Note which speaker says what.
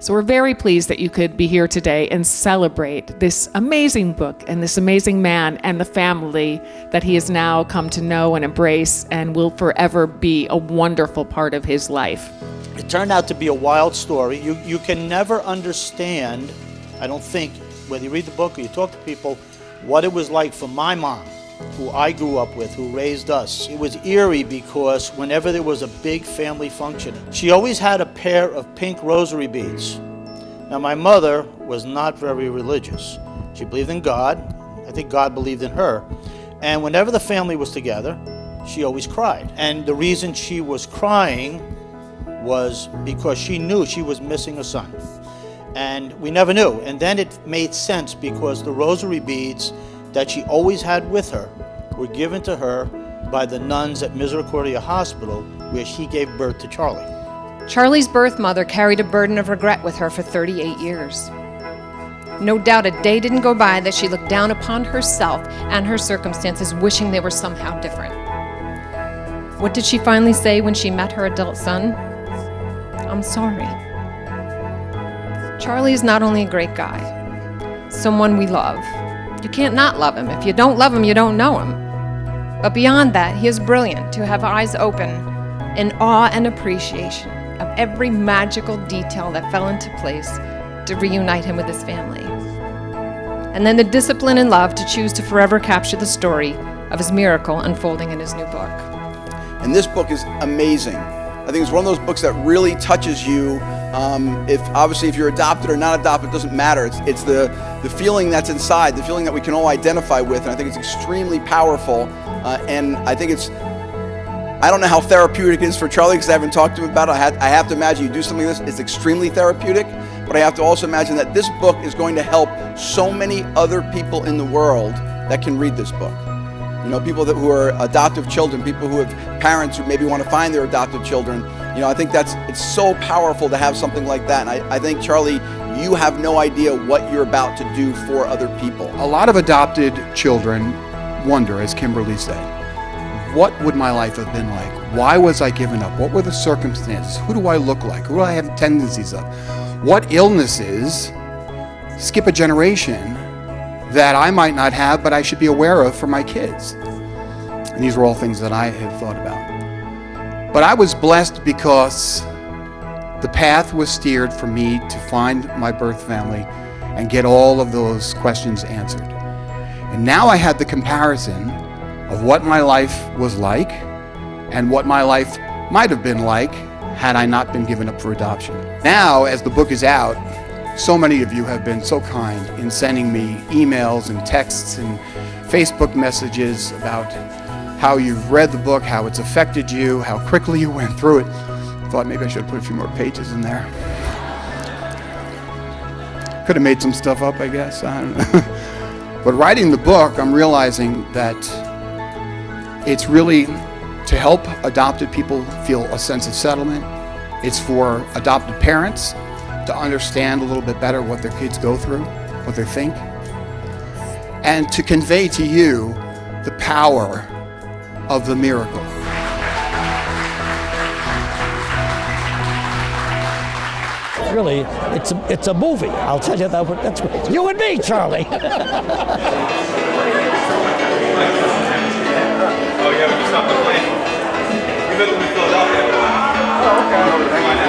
Speaker 1: So we're very pleased that you could be here today and celebrate this amazing book and this amazing man and the family that he has now come to know and embrace and will forever be a wonderful part of his life.
Speaker 2: It turned out to be a wild story. You can never understand, I don't think, whether you read the book or you talk to people, what it was like for my mom, who I grew up with, who raised us. It was eerie because whenever there was a big family function, she always had a pair of pink rosary beads. Now, my mother was not very religious. She believed in God. I think God believed in her. And whenever the family was together, she always cried. And the reason she was crying was because she knew she was missing a son. And we never knew. And then it made sense because the rosary beads that she always had with her were given to her by the nuns at Misericordia Hospital, where she gave birth to Charlie.
Speaker 3: Charlie's birth mother carried a burden of regret with her for 38 years. No doubt a day didn't go by that she looked down upon herself and her circumstances, wishing they were somehow different. What did she finally say when she met her adult son? "I'm sorry." Charlie is not only a great guy, someone we love. You can't not love him. If you don't love him, you don't know him. But beyond that, he is brilliant to have eyes open in awe and appreciation of every magical detail that fell into place to reunite him with his family. And then the discipline and love to choose to forever capture the story of his miracle unfolding in his new book.
Speaker 4: And this book is amazing. I think it's one of those books that really touches you. If you're adopted or not adopted, it doesn't matter. It's the feeling that's inside, the feeling that we can all identify with, and I think it's extremely powerful. And I think I don't know how therapeutic it is for Charlie because I haven't talked to him about it. I have to imagine you do something like this, it's extremely therapeutic, but I have to also imagine that this book is going to help so many other people in the world that can read this book. You know, people who are adoptive children, people who have parents who maybe want to find their adoptive children. You know, I think it's so powerful to have something like that. And I think, Charlie, you have no idea what you're about to do for other people.
Speaker 5: A lot of adopted children wonder, as Kimberly said, what would my life have been like? Why was I given up? What were the circumstances? Who do I look like? Who do I have tendencies of? What illnesses skip a generation that I might not have, but I should be aware of for my kids? And these are all things that I have thought about. But I was blessed because the path was steered for me to find my birth family and get all of those questions answered. And now I had the comparison of what my life was like and what my life might have been like had I not been given up for adoption. Now, as the book is out, so many of you have been so kind in sending me emails and texts and Facebook messages about how you've read the book, how it's affected you, how quickly you went through it. I thought maybe I should have put a few more pages in there. Could have made some stuff up, I guess. I don't know. But writing the book, I'm realizing that it's really to help adopted people feel a sense of settlement. It's for adopted parents to understand a little bit better what their kids go through, what they think, and to convey to you the power of the miracle.
Speaker 6: Really, it's a movie. I'll tell you that. That's great. You and me, Charlie.
Speaker 7: Oh yeah, we just stopped the plane. We lived in Philadelphia. Oh, okay.